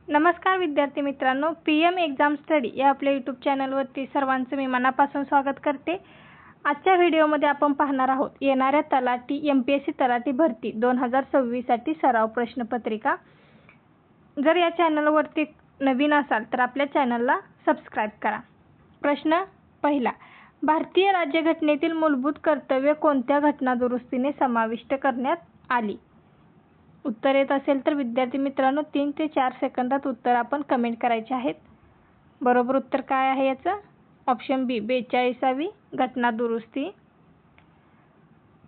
नमस्कार विद्यार्थी मित्रांनो, PM एक्झाम स्टडी या आपल्या यूट्यूब चॅनलवरती सर्वांचं मी मनापासून स्वागत करते। आजच्या व्हिडिओमध्ये आपण पाहणार आहोत येणाऱ्या तलाठी MPSC तलाठी भरती 2026 साठी सराव प्रश्नपत्रिका। जर या चॅनलवरती नवीन असाल तर आपल्या चॅनलला सबस्क्राइब करा। प्रश्न पहिला, भारतीय राज्यघटनेतील मूलभूत कर्तव्य कोणत्या घटना दुरुस्तीने समाविष्ट करण्यात आली? उत्तर येत असेल तर विद्यार्थी मित्रांनो 3 ते 4 सेकंदात उत्तर आपण कमेंट करायचे आहेत। बरोबर उत्तर काय आहे याचं? ऑप्शन बी 42वी घटना दुरुस्ती।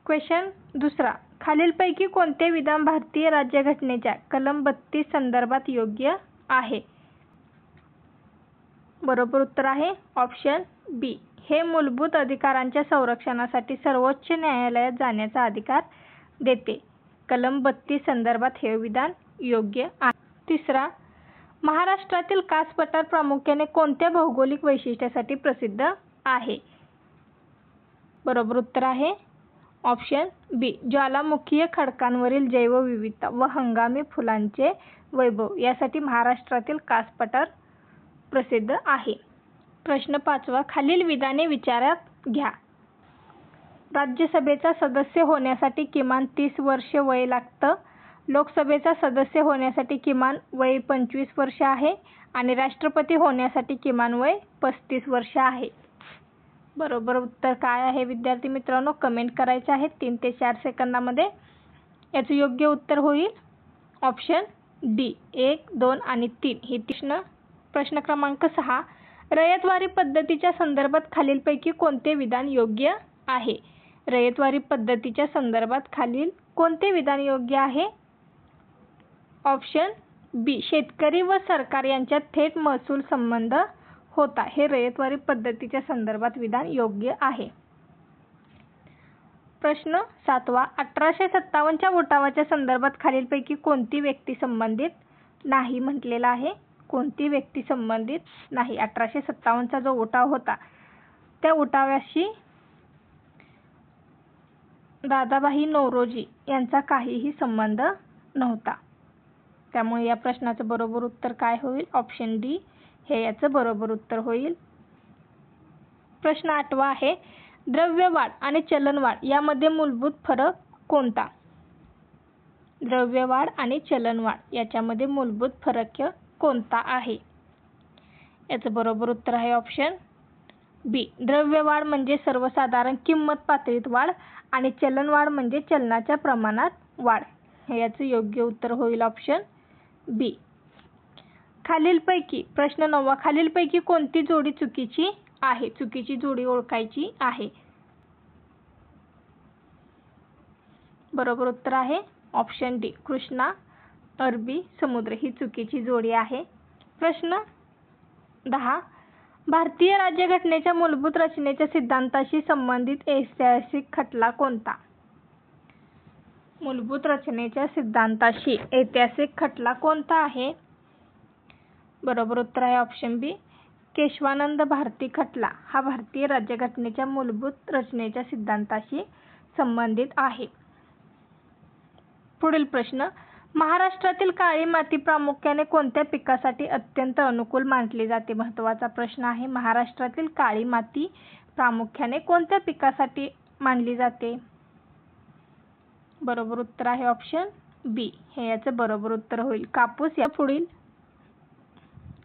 क्वेश्चन दुसरा, खालीलपैकी कोणते विधान भारतीय राज्यघटनेच्या कलम 32 संदर्भात योग्य आहे? बरोबर उत्तर आहे ऑप्शन बी, हे मूलभूत अधिकारांच्या संरक्षणासाठी सर्वोच्च न्यायालयात जाण्याचा अधिकार देते। कलम 32 संदर्भात हे विधान योग्य आहे। तिसरा, महाराष्ट्रातील कास पठार प्रामुख्याने कोणत्या भौगोलिक वैशिष्ट्यासाठी प्रसिद्ध आहे? बरोबर उत्तर आहे ऑप्शन बी, ज्वालामुखीय खडकांवरील जैवविविधता व हंगामी फुलांचे वैभव यासाठी महाराष्ट्रातील कास पठार प्रसिद्ध आहे। प्रश्न 5वा, खालील विधाने विचारात घ्या। राज्यसभेचा सदस्य होण्यासाठी किमान 30 वर्ष वय लागतं। लोकसभेचा सदस्य होण्यासाठी किमान वय 25 वर्ष आहे आणि राष्ट्रपती होण्यासाठी किमान वय 35 वर्ष आहे। बरोबर उत्तर काय आहे विद्यार्थी मित्रांनो? कमेंट करायचे आहे 3 ते 4 सेकंदामध्ये। याचं योग्य उत्तर होईल ऑप्शन डी 1, 2 आणि 3 ही प्रश्न क्रमांक 6, रयतवारी पद्धतीच्या संदर्भात खालीलपैकी कोणते विधान योग्य आहे? रयतवारी पद्धतीच्या संदर्भात खालील कोणते विधान योग्य आहे? ऑप्शन बी, शेतकरी व सरकार यांच्यात थेट महसूल संबंध होता, हे रयतवारी पद्धतीच्या संदर्भात विधान योग्य आहे। प्रश्न 7वा, 1857च्या उठावाच्या संदर्भात खालीलपैकी कोणती व्यक्ती संबंधित नाही म्हटलेला आहे? कोणती व्यक्ती संबंधित नाही? 1857चा जो उठाव होता त्या उठावाशी दादाभाई नौरोजी यांचा काहीही संबंध नव्हता। त्यामुळे या प्रश्नाचं बरोबर उत्तर काय होईल? ऑप्शन डी हे याचं बरोबर उत्तर होईल। प्रश्न 8वा आहे, द्रव्यवाढ आणि चलनवाढ यामध्ये मूलभूत फरक कोणता? द्रव्यवाढ आणि चलनवाढ याच्यामध्ये मूलभूत फरक कोणता आहे? याचं बरोबर उत्तर आहे ऑप्शन बी, द्रव्यवाढ म्हणजे सर्वसाधारण किंमत पातळीत वाढ आणि चलनवाढ म्हणजे चलनाच्या प्रमाणात वाढ। हे याचं योग्य उत्तर होईल ऑप्शन बी। खालीलपैकी प्रश्न 9वा, खालीलपैकी कोणती जोडी चुकीची आहे? चुकीची जोडी ओळखायची आहे। बरोबर उत्तर आहे ऑप्शन डी, कृष्णा अरबी समुद्र ही चुकीची जोडी आहे। प्रश्न 10, भारतीय राज्यघटनेच्या मूलभूत रचनेच्या सिद्धांताशी संबंधित ऐतिहासिक खटला कोणता? मूलभूत रचनेच्या सिद्धांताशी ऐतिहासिक खटला कोणता आहे? बरोबर उत्तर आहे ऑप्शन बी, केशवानंद भारती खटला हा भारतीय राज्यघटनेच्या मूलभूत रचनेच्या सिद्धांताशी संबंधित आहे। पुढील प्रश्न, महाराष्ट्रातील काळी माती प्रामुख्याने कोणत्या पिकासाठी अत्यंत अनुकूल मानली जाते? महत्त्वाचा प्रश्न आहे। महाराष्ट्रातील काळी माती प्रामुख्याने कोणत्या पिकासाठी मानली जाते? बरोबर उत्तर आहे ऑप्शन बी, हे याचं बरोबर उत्तर होईल कापूस। या पुढील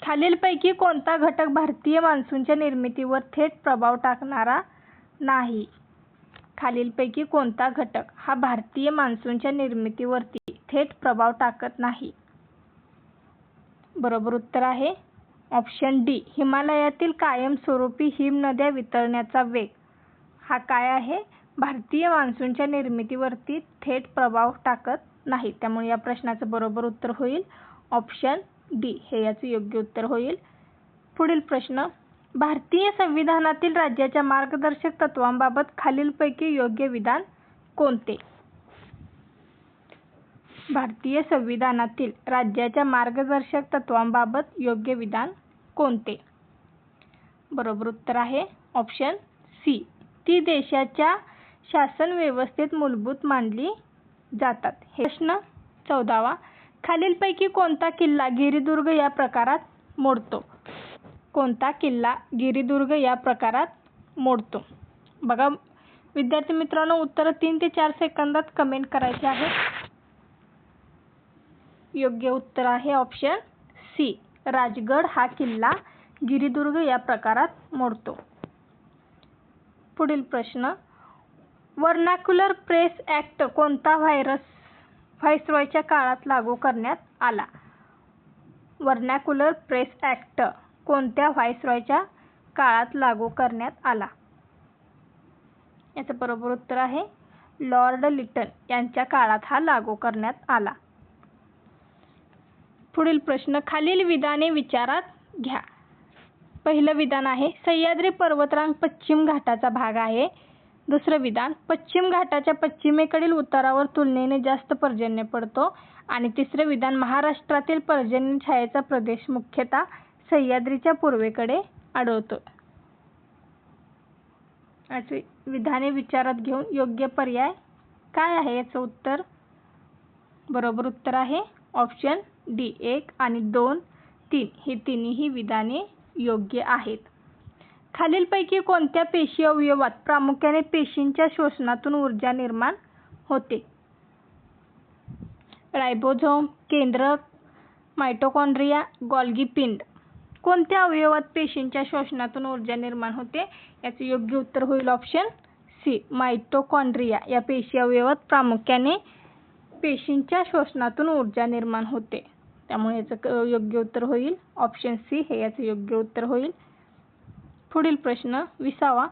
खालीलपैकी कोणता घटक भारतीय मान्सूनच्या निर्मितीवर थेट प्रभाव टाकणारा नाही? खालीलपैकी कोणता घटक हा भारतीय मान्सूनच्या निर्मितीवरती थेट प्रभाव टाकत नाही? बरोबर उत्तर आहे ऑप्शन डी, हिमालयातील कायमस्वरूपी हिमनद्या वितळण्याचा वेग हा काय आहे? भारतीय मान्सूनच्या निर्मितीवरती थेट प्रभाव टाकत नाही। त्यामुळे या प्रश्नाचं बरोबर उत्तर होईल ऑप्शन डी, हे याचं योग्य उत्तर होईल। पुढील प्रश्न, भारतीय संविधानातील राज्याच्या मार्गदर्शक तत्वांबाबत खालीलपैकी योग्य विधान कोणते? भारतीय संविधानातील राज्याच्या मार्गदर्शक तत्वांबाबत योग्य विधान कोणते? बरोबर उत्तर आहे ऑप्शन सी, ती देशाच्या शासन व्यवस्थेत मूलभूत मानली जातात। प्रश्न 14वा, खालीलपैकी कोणता किल्ला गिरिदुर्ग या प्रकारात मोडतो? कोणता किल्ला गिरिदुर्ग या प्रकारात मोडतो? बघा विद्यार्थी मित्रांनो, उत्तर 3 ते 4 सेकंदात कमेंट करायचे आहे. योग्य उत्तर आहे ऑप्शन सी, राजगड हा किल्ला गिरिदुर्ग या प्रकारात मोडतो. पुढील प्रश्न, व्हर्नाक्युलर प्रेस ॲक्ट कोणता व्हायसरॉयच्या काळात लागू करण्यात आला? व्हर्नाक्युलर प्रेस ॲक्ट कोणत्या व्हायसरॉयच्या काळात लागू करण्यात आला? याचं बरोबर उत्तर आहे लॉर्ड लिटन यांच्या काळात हा लागू करण्यात आला. पुढील प्रश्न, खालील विधाने विचारात घ्या. पहिलं विधान आहे सह्याद्री पर्वतरांग पश्चिम घाटाचा भाग आहे. दुसरं विधान, पश्चिम घाटाच्या पश्चिमेकडील उतारावर तुलनेने जास्त पर्जन्य पडतो. आणि तिसरं विधान, महाराष्ट्रातील पर्जन्य छायेचा प्रदेश मुख्यतः सह्याद्रीच्या पूर्वेकडे आढळतो. अशी विधाने विचारात घेऊन योग्य पर्याय काय आहे? याचं उत्तर, बरोबर उत्तर आहे ऑप्शन डी, 1 आणि 2, 3 ही तिन्ही विधाने योग्य आहेत. खालीलपैकी कोणत्या पेशी अवयवात प्रामुख्याने पेशींच्या शोषणातून ऊर्जा निर्माण होते? रायबोझोम, केंद्रक, मायटोकॉन्ड्रिया, गोल्गी पिंड. कोणत्या अवयवात पेशींच्या शोषणातून ऊर्जा निर्माण होते? याचे योग्य उत्तर होईल ऑप्शन सी, मायटोकॉन्ड्रिया या पेशी अवयवात प्रामुख्याने पेशींच्या शोषणातून ऊर्जा निर्माण होते. त्यामुळे याचं योग्य उत्तर होईल ऑप्शन सी, हे याचं योग्य उत्तर होईल. पुढील प्रश्न 20वा,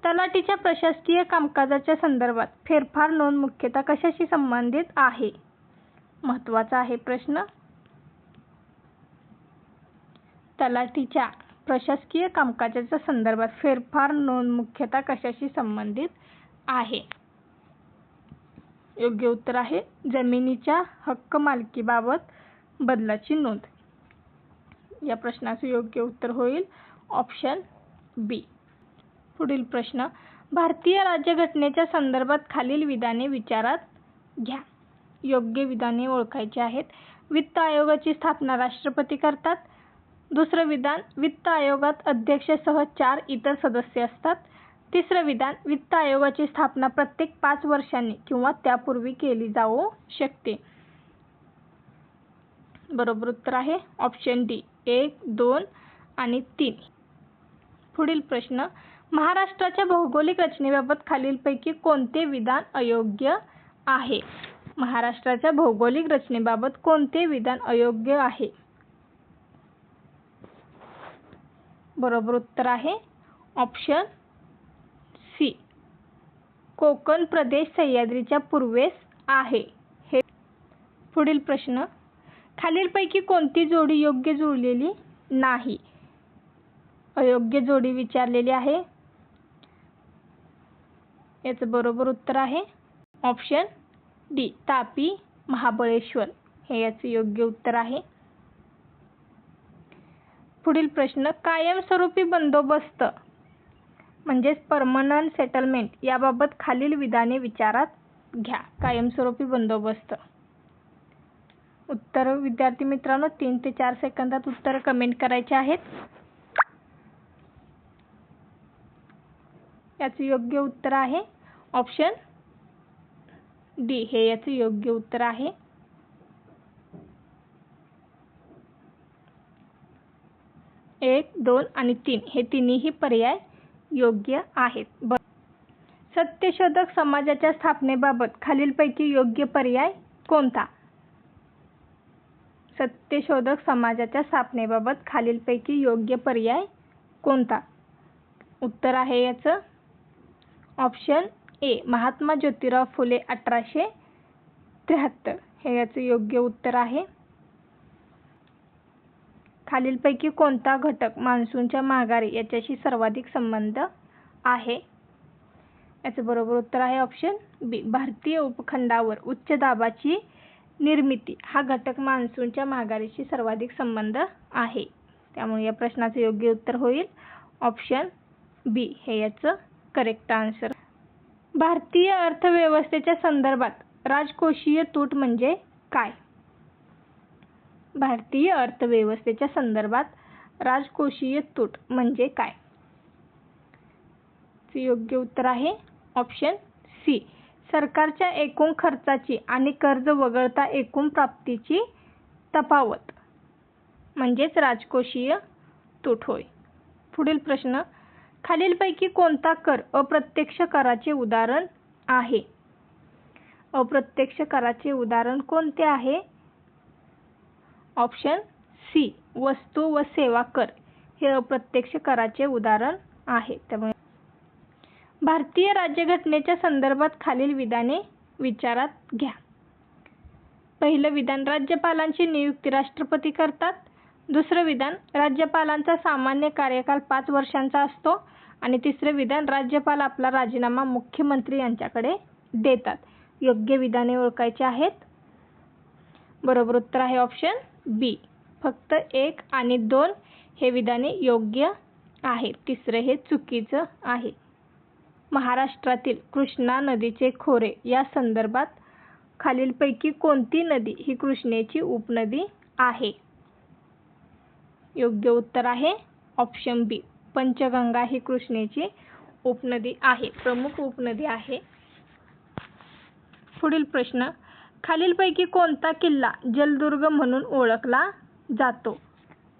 तलाठीच्या प्रशासकीय कामकाजाच्या संदर्भात फेरफार नोंद मुख्यतः कशाशी संबंधित आहे? महत्त्वाचा आहे प्रश्न. तलाठीच्या प्रशासकीय कामकाजाच्या संदर्भात फेरफार नोंद मुख्यतः कशाशी संबंधित आहे? योग्य उत्तर आहे जमिनीच्या हक्क मालकीबाबत बदलाची नोंद. या प्रश्नाचे योग्य उत्तर होईल ऑप्शन बी. पुढील प्रश्न, भारतीय राज्यघटनेच्या संदर्भात खालील विधाने विचारात घ्या. योग्य विधाने ओळखायची आहेत. वित्त आयोगाची स्थापना राष्ट्रपती करतात. दुसरं विधान, वित्त आयोगात अध्यक्षसह 4 इतर सदस्य असतात. तिसरं विधान, वित्त आयोगाची स्थापना प्रत्येक 5 वर्षांनी किंवा त्यापूर्वी केली जाऊ शकते. बरोबर उत्तर आहे ऑप्शन डी, 1, 2 आणि 3. पुढील प्रश्न, महाराष्ट्राच्या भौगोलिक रचनेबाबत खालीलपैकी कोणते विधान अयोग्य आहे? महाराष्ट्राच्या भौगोलिक रचनेबाबत कोणते विधान अयोग्य आहे? बरोबर उत्तर आहे ऑप्शन सी, कोकण प्रदेश सह्याद्रीच्या पूर्वेस आहे. हे. पुढील प्रश्न, खालीलपैकी कोणती जोडी योग्य जुळलेली नाही? अयोग्य जोडी विचारलेली आहे. याचं बरोबर उत्तर आहे ऑप्शन डी, तापी महाबळेश्वर हे याचे योग्य उत्तर आहे. पुढील प्रश्न, कायमस्वरूपी बंदोबस्त म्हणजेच परमनंट सेटलमेंट याबाबत खालील विधाने विचारात घ्या. कायमस्वरूपी बंदोबस्त. उत्तर विद्यार्थी मित्रांनो 3 ते 4 सेकंदात उत्तर कमेंट करायचे आहेत. याचे योग्य उत्तर आहे ऑप्शन डी, हे याचे योग्य उत्तर आहे. एक, 2 आणि 3 हे तिन्ही पर्याय योग्य आहेत. सत्यशोधक समाजाच्या स्थापनेबाबत खालीलपैकी योग्य पर्याय कोणता? सत्यशोधक समाजाच्या स्थापनेबाबत खालीलपैकी योग्य पर्याय कोणता? उत्तर आहे याचं ऑप्शन ए, महात्मा ज्योतिराव फुले 1873 हे याचं योग्य उत्तर आहे. खालीलपैकी कोणता घटक मान्सूनच्या माघारी याच्याशी सर्वाधिक संबंध आहे? याचं बरोबर उत्तर आहे ऑप्शन बी, भारतीय उपखंडावर उच्च दाबाची निर्मिती हा घटक मान्सूनच्या माघारीशी सर्वाधिक संबंध आहे. त्यामुळे या प्रश्नाचे योग्य उत्तर होईल ऑप्शन बी, हे याचं करेक्ट आन्सर. भारतीय अर्थव्यवस्थेच्या संदर्भात राजकोषीय तूट म्हणजे काय? भारतीय अर्थव्यवस्थेच्या संदर्भात राजकोषीय तूट म्हणजे काय? योग्य उत्तर आहे ऑप्शन सी, सरकारच्या एकूण खर्चाची आणि कर्ज वगळता एकूण प्राप्तीची तफावत म्हणजेच राजकोषीय तूट होय. पुढील प्रश्न, खालीलपैकी कोणता कर अप्रत्यक्ष कराचे उदाहरण आहे? अप्रत्यक्ष कराचे उदाहरण कोणते आहे? ऑप्शन सी, वस्तू व सेवा कर हे अप्रत्यक्ष कराचे उदाहरण आहे. त्यामुळे भारतीय राज्यघटनेच्या संदर्भात खालील विधाने विचारात घ्या. पहिलं विधान, राज्यपालांची नियुक्ती राष्ट्रपती करतात. दुसरं विधान, राज्यपालांचा सामान्य कार्यकाल 5 वर्षांचा असतो. आणि तिसरं विधान, राज्यपाल आपला राजीनामा मुख्यमंत्री यांच्याकडे देतात. योग्य विधाने ओळखायची आहेत. बरोबर उत्तर आहे ऑप्शन बी, फक्त 1 आणि 2 हे विधाने योग्य आहे. तिसरं हे चुकीचं आहे. महाराष्ट्रातील कृष्णा नदीचे खोरे या संदर्भात खालीलपैकी कोणती नदी ही कृष्णेची उपनदी आहे? योग्य उत्तर आहे ऑप्शन बी, पंचगंगा ही कृष्णेची उपनदी आहे, प्रमुख उपनदी आहे. पुढील प्रश्न, खालीलपैकी कोणता किल्ला जलदुर्ग म्हणून ओळखला जातो?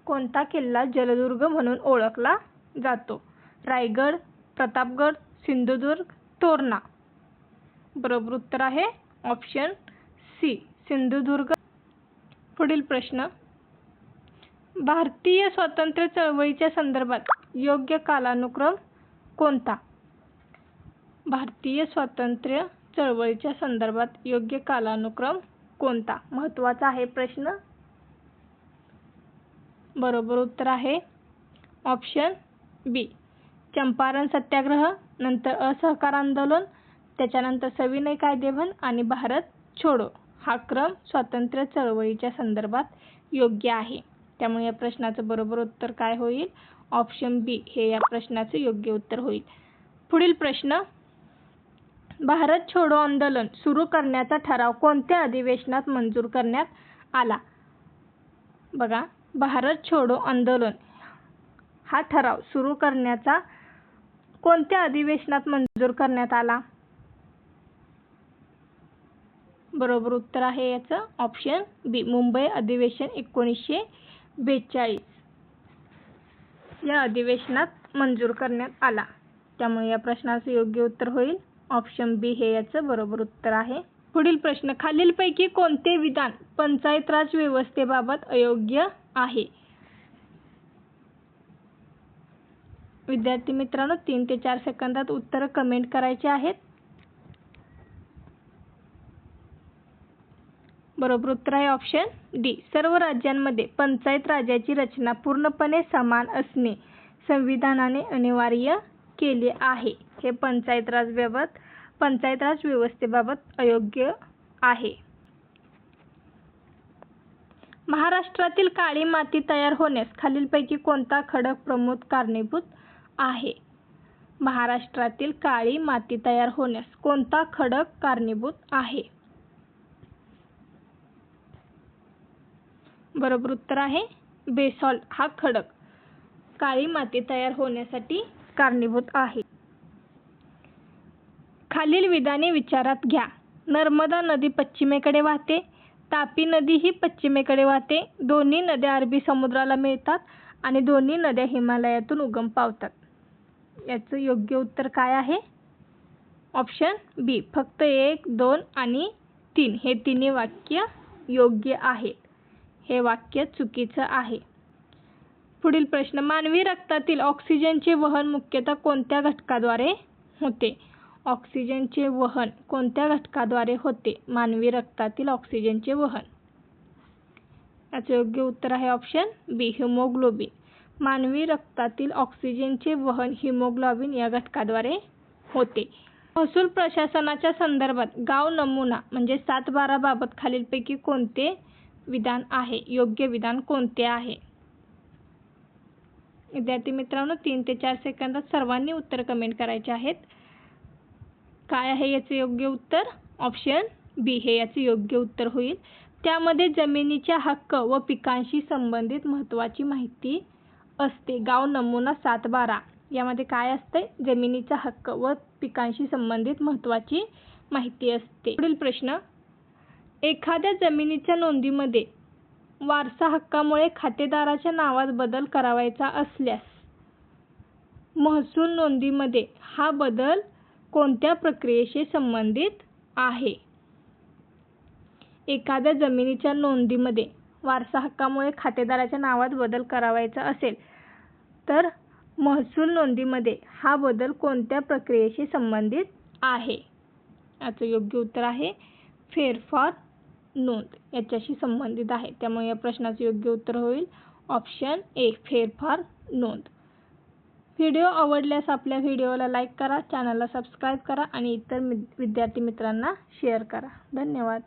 कोणता किल्ला जलदुर्ग म्हणून ओळखला जातो? रायगड, प्रतापगड, सिंधुदुर्ग, तोरणा. बरोबर उत्तर आहे ऑप्शन सी, सिंधुदुर्ग. पुढील प्रश्न, भारतीय स्वातंत्र्य चळवळीच्या संदर्भात योग्य कालानुक्रम कोणता? भारतीय स्वातंत्र्य चळवळीच्या संदर्भात योग्य कालानुक्रम कोणता? महत्त्वाचा आहे प्रश्न. बरोबर उत्तर आहे ऑप्शन बी, चंपारण सत्याग्रह, नंतर असहकार आंदोलन, त्याच्यानंतर सविनय कायदेभंग आणि भारत छोडो हा क्रम स्वातंत्र्य चळवळीच्या संदर्भात योग्य आहे. त्यामुळे या प्रश्नाचं बरोबर उत्तर काय होईल? ऑप्शन बी हे या प्रश्नाचं योग्य उत्तर होईल. पुढील प्रश्न, भारत छोडो आंदोलन सुरू करण्याचा ठराव कोणत्या अधिवेशनात मंजूर करण्यात आला? बघा, भारत छोडो आंदोलन हा ठराव सुरू करण्याचा कोणत्या अधिवेशनात मंजूर करण्यात आला? बरोबर उत्तर आहे याचं ऑप्शन बी, मुंबई अधिवेशन 1942 या अधिवेशनात मंजूर करण्यात आला. त्यामुळे या प्रश्नाचं योग्य उत्तर होईल ऑप्शन बी हे याचं बरोबर उत्तर आहे. पुढील प्रश्न, खालीलपैकी कोणते विधान पंचायत राज व्यवस्थेबाबत अयोग्य आहे? विद्यार्थी मित्रांनो, 3 ते 4 सेकंदात उत्तर कमेंट करायचे आहेत. बरोबर उत्तर आहे ऑप्शन डी, सर्व राज्यांमध्ये पंचायत राजाची रचना पूर्णपणे समान असणे संविधानाने अनिवार्य केले आहे. हे पंचायत राज व्यवस्थेबाबत अयोग्य आहे. महाराष्ट्रातील काळी माती तयार होण्यास खालीलपैकी कोणता खडक प्रमुख कारणीभूत आहे? महाराष्ट्रातील काळी माती तयार होण्यास कोणता खडक कारणीभूत आहे? बरोबर उत्तर आहे बेसॉल्ट हा खडक काळी माती तयार होण्यासाठी कारणीभूत आहे. खालील विधाने विचारात घ्या. नर्मदा नदी पश्चिमेकडे वाहते, तापी नदी ही पश्चिमेकडे वाहते, दोन्ही नद्या अरबी समुद्राला मिळतात आणि दोन्ही नद्या हिमालयातून उगम पावतात. याचं योग्य उत्तर काय आहे? ऑप्शन बी, फक्त 1, 2 आणि 3 हे तिन्ही वाक्य योग्य आहेत. हे वाक्य चुकीचं आहे. पुढील प्रश्न, मानवी रक्तातील ऑक्सिजनचे वहन मुख्यतः कोणत्या घटकाद्वारे होते? ऑक्सिजनचे वहन कोणत्या घटकाद्वारे होते? मानवी रक्तातील ऑक्सिजनचे वहन. याचे योग्य उत्तर आहे ऑप्शन बी, हिमोग्लोबिन. मानवी रक्तातील ऑक्सिजनचे वहन हिमोग्लोबिन या घटकाद्वारे होते. महसूल प्रशासनाच्या संदर्भात गाव नमुना म्हणजे 7/12 बाबत खालीलपैकी कोणते विधान आहे? योग्य विधान कोणते आहे? विद्यार्थी मित्रांनो, 3 ते 4 सेकंदात सर्वांनी उत्तर कमेंट करायचे आहेत. काय आहे याचे योग्य उत्तर? ऑप्शन बी हे याचे योग्य उत्तर होईल. त्यामध्ये जमिनीच्या हक्क व पिकांशी संबंधित महत्त्वाची माहिती असते. गाव नमुना 7/12 यामध्ये काय असते? जमिनीचा हक्क व पिकांशी संबंधित महत्त्वाची माहिती असते. पुढील प्रश्न, एखाद्या जमिनीच्या नोंदीमध्ये वारसा हक्कामुळे खातेदाराच्या नावात बदल करावयाचा असल्यास महसूल नोंदीमध्ये हा बदल कोणत्या प्रक्रियेशी संबंधित आहे? एखाद्या जमिनीच्या नोंदीमध्ये वारसा हक्कामुळे खातेदाराच्या नावात बदल करावयाचा असेल तर महसूल नोंदीमध्ये हा बदल कोणत्या प्रक्रियेशी संबंधित आहे? याचं योग्य उत्तर आहे फेरफार नोंद याच्याशी संबंधित आहे. त्यामुळे या प्रश्नाचं योग्य उत्तर होईल ऑप्शन ए, फेरफार नोंद. व्हिडिओ आवडल्यास आपल्या व्हिडिओला लाईक करा, चॅनलला सबस्क्राईब करा आणि इतर विद्यार्थी मित्रांना शेअर करा. धन्यवाद.